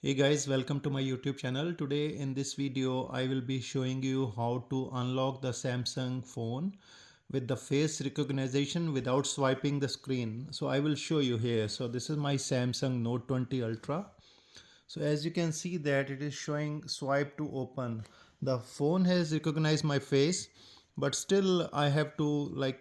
Hey guys, welcome to my YouTube channel. Today in this video I will be showing you how to unlock the Samsung phone with the face recognition without swiping the screen. So I will show you here. So this is my Samsung Note 20 Ultra. So as you can see that it is showing swipe to open. The phone has recognized my face, but still I have to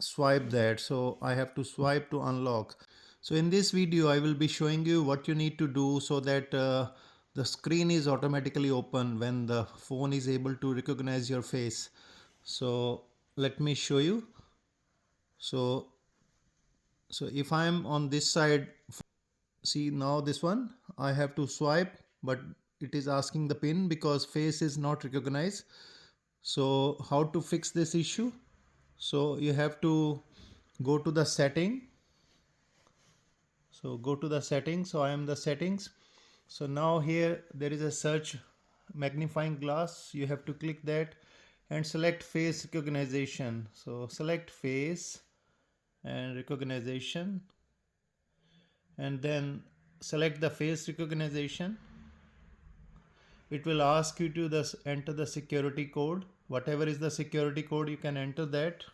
swipe that. So I have to swipe to unlock. So in this video I will be showing you what you need to do so that the screen is automatically open when the phone is able to recognize your face. So let me show you. So so if I am on this side, see now this one I have to swipe, but it is asking the pin because face is not recognized. So how to fix this issue? So you have to go to the setting. So go to the settings. So I am the settings. So now here there is a search magnifying glass. You have to click that and select face recognition. So select face and recognition, and then select the face recognition. It will ask you to enter the security code. Whatever is the security code, you can enter that.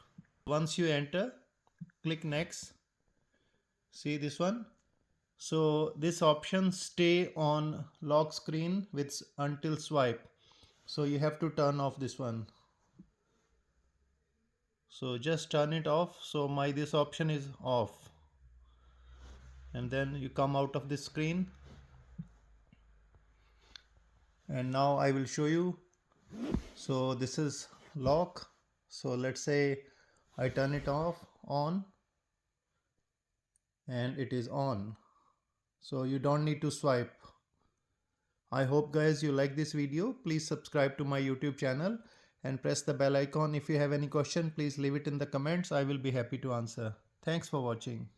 Once you enter, click next. See this one. So this option stay on lock screen with until swipe. So you have to turn off this one. So just turn it off. So my this option is off. And then you come out of this screen. And now I will show you. So this is lock. So let's say I turn it off on and it is on. So you don't need to swipe. I hope guys you like this video. Please subscribe to my YouTube channel and press the bell icon. If you have any question, please leave it in the comments. I will be happy to answer. Thanks for watching.